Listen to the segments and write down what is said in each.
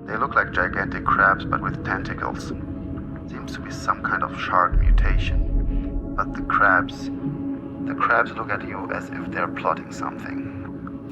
They look like gigantic crabs but with tentacles. Seems to be some kind of shark mutation. But the crabs look at you as if they're plotting something.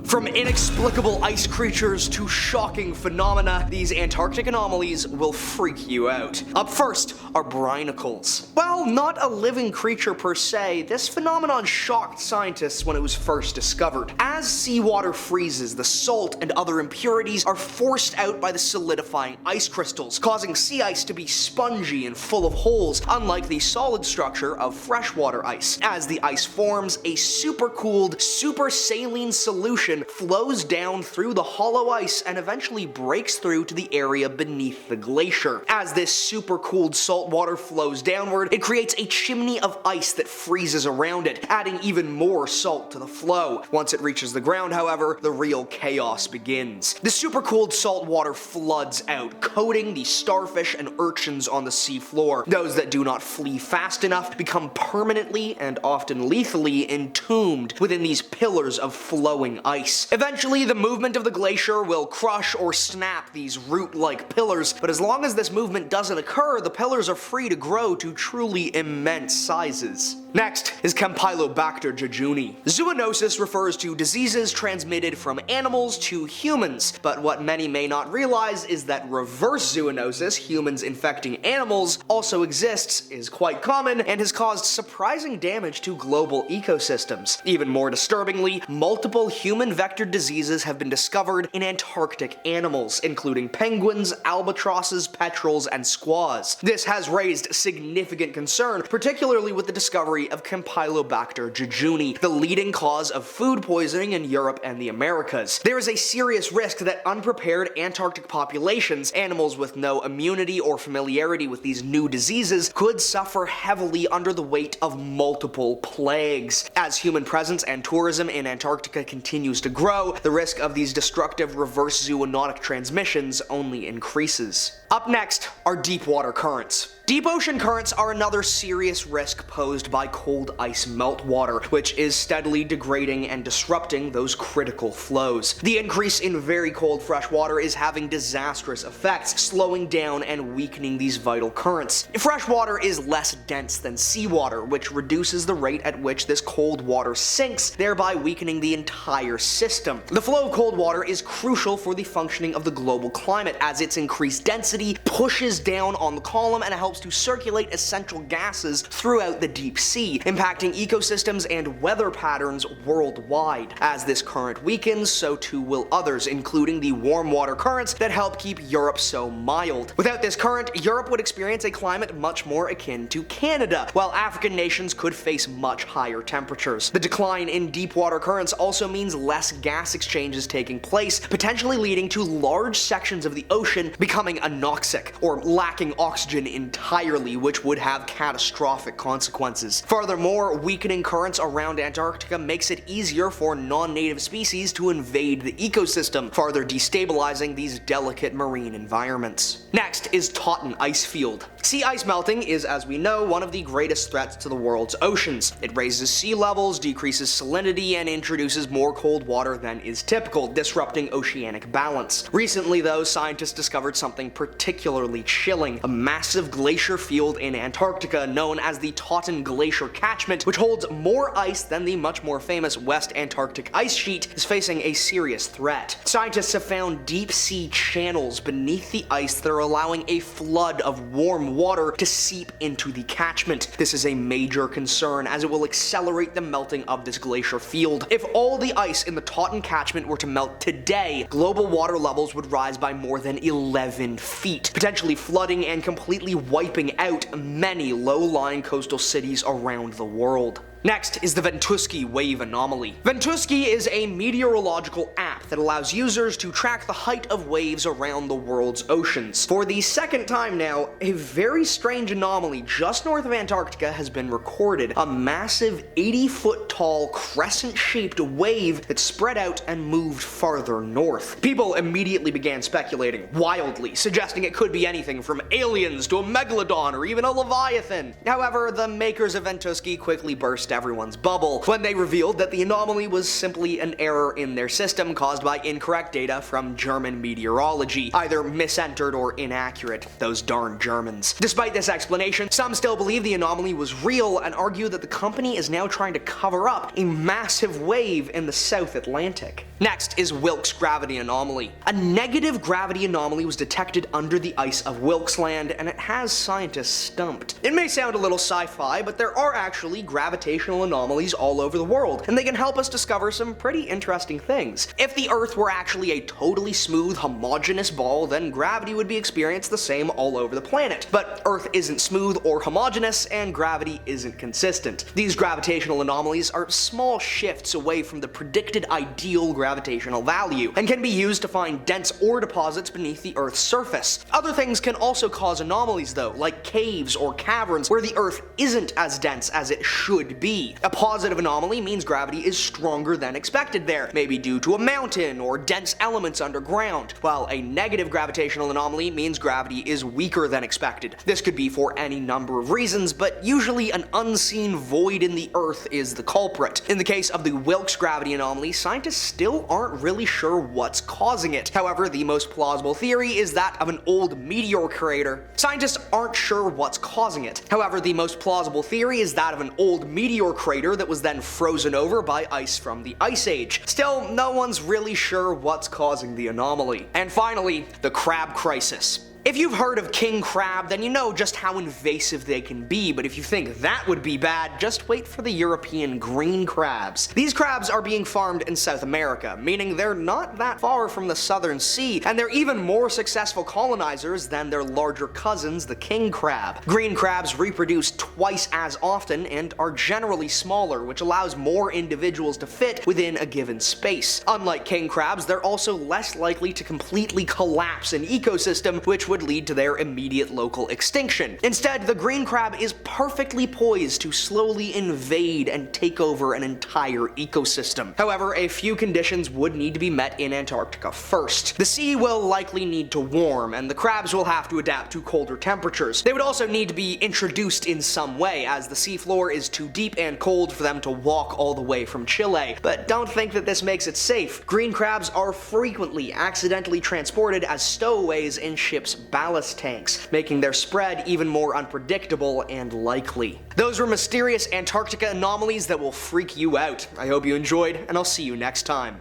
From inexplicable ice creatures to shocking phenomena, these Antarctic anomalies will freak you out. Up first are brinicles. While not a living creature per se, this phenomenon shocked scientists when it was first discovered. As seawater freezes, the salt and other impurities are forced out by the solidifying ice crystals, causing sea ice to be spongy and full of holes, unlike the solid structure of freshwater ice. As the ice forms, a supercooled, super saline solution flows down through the hollow ice and eventually breaks through to the area beneath the glacier. As this supercooled salt water flows downward, it creates a chimney of ice that freezes around it, adding even more salt to the flow. Once it reaches the ground, however, the real chaos begins. The supercooled salt water floods out, coating the starfish and urchins on the seafloor. Those that do not flee fast enough become permanently and often lethally entombed within these pillars of flowing ice. Eventually, the movement of the glacier will crush or snap these root-like pillars, but as long as this movement doesn't occur, the pillars are free to grow to truly immense sizes. Next is Campylobacter jejuni. Zoonosis refers to diseases transmitted from animals to humans, but what many may not realize is that reverse zoonosis, humans infecting animals, also exists, is quite common, and has caused surprising damage to global ecosystems. Even more disturbingly, multiple human-vectored diseases have been discovered in Antarctic animals, including penguins, albatrosses, petrels, and squaws. This has raised significant concern, particularly with the discovery of Campylobacter jejuni, the leading cause of food poisoning in Europe and the Americas. There is a serious risk that unprepared Antarctic populations, animals with no immunity or familiarity with these new diseases, could suffer heavily under the weight of multiple plagues. As human presence and tourism in Antarctica continues to grow, the risk of these destructive reverse zoonotic transmissions only increases. Up next are deep water currents. Deep ocean currents are another serious risk posed by cold ice meltwater, which is steadily degrading and disrupting those critical flows. The increase in very cold fresh water is having disastrous effects, slowing down and weakening these vital currents. Fresh water is less dense than seawater, which reduces the rate at which this cold water sinks, thereby weakening the entire system. The flow of cold water is crucial for the functioning of the global climate, as its increased density pushes down on the column and helps to circulate essential gases throughout the deep sea, impacting ecosystems and weather patterns worldwide. As this current weakens, so too will others, including the warm water currents that help keep Europe so mild. Without this current, Europe would experience a climate much more akin to Canada, while African nations could face much higher temperatures. The decline in deep water currents also means less gas exchanges taking place, potentially leading to large sections of the ocean becoming anoxic, or lacking oxygen entirely, which would have catastrophic consequences. Furthermore, weakening currents around Antarctica makes it easier for non-native species to invade the ecosystem, further destabilizing these delicate marine environments. Next is Totten ice field. Sea ice melting is, as we know, one of the greatest threats to the world's oceans. It raises sea levels, decreases salinity, and introduces more cold water than is typical, disrupting oceanic balance. Recently, though, scientists discovered something particularly chilling: a massive glacier field in Antarctica known as the Totten Glacier Catchment, which holds more ice than the much more famous West Antarctic ice sheet, is facing a serious threat. Scientists have found deep sea channels beneath the ice that are allowing a flood of warm water to seep into the catchment. This is a major concern, as it will accelerate the melting of this glacier field. If all the ice in the Totten catchment were to melt today, global water levels would rise by more than 11 feet, potentially flooding and completely wiping out many low-lying coastal cities around the world. Next is the Ventusky wave anomaly. Ventusky is a meteorological app that allows users to track the height of waves around the world's oceans. For the second time now, a very strange anomaly just north of Antarctica has been recorded: a massive 80-foot tall crescent-shaped wave that spread out and moved farther north. People immediately began speculating wildly, suggesting it could be anything from aliens to a megalodon or even a leviathan. However, the makers of Ventusky quickly burst everyone's bubble when they revealed that the anomaly was simply an error in their system caused caused by incorrect data from German meteorology, either misentered or inaccurate. Those darn Germans. Despite this explanation, some still believe the anomaly was real and argue that the company is now trying to cover up a massive wave in the South Atlantic. Next is Wilkes gravity anomaly. A negative gravity anomaly was detected under the ice of Wilkes Land, and it has scientists stumped. It may sound a little sci-fi, but there are actually gravitational anomalies all over the world, and they can help us discover some pretty interesting things. If the Earth were actually a totally smooth, homogeneous ball, then gravity would be experienced the same all over the planet. But Earth isn't smooth or homogeneous, and gravity isn't consistent. These gravitational anomalies are small shifts away from the predicted ideal gravitational value, and can be used to find dense ore deposits beneath the Earth's surface. Other things can also cause anomalies though, like caves or caverns where the Earth isn't as dense as it should be. A positive anomaly means gravity is stronger than expected there, maybe due to a mountain or dense elements underground, while a negative gravitational anomaly means gravity is weaker than expected. This could be for any number of reasons, but usually an unseen void in the Earth is the culprit. In the case of the Wilkes gravity anomaly, scientists still aren't really sure what's causing it. However, the most plausible theory is that of an old meteor crater. Scientists aren't sure what's causing it. However, the most plausible theory is that of an old meteor crater that was then frozen over by ice from the Ice Age. Still, no one's really sure what's causing the anomaly. And finally, the crab crisis. If you've heard of king crab, then you know just how invasive they can be, but if you think that would be bad, just wait for the European green crabs. These crabs are being farmed in South America, meaning they're not that far from the southern sea, and they're even more successful colonizers than their larger cousins, the king crab. Green crabs reproduce twice as often and are generally smaller, which allows more individuals to fit within a given space. Unlike king crabs, they're also less likely to completely collapse an ecosystem, which would lead to their immediate local extinction. Instead, the green crab is perfectly poised to slowly invade and take over an entire ecosystem. However, a few conditions would need to be met in Antarctica first. The sea will likely need to warm, and the crabs will have to adapt to colder temperatures. They would also need to be introduced in some way, as the seafloor is too deep and cold for them to walk all the way from Chile. But don't think that this makes it safe. Green crabs are frequently accidentally transported as stowaways in ships' ballast tanks, making their spread even more unpredictable and likely. Those were mysterious Antarctica anomalies that will freak you out. I hope you enjoyed, and I'll see you next time.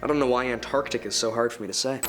I don't know why Antarctica is so hard for me to say.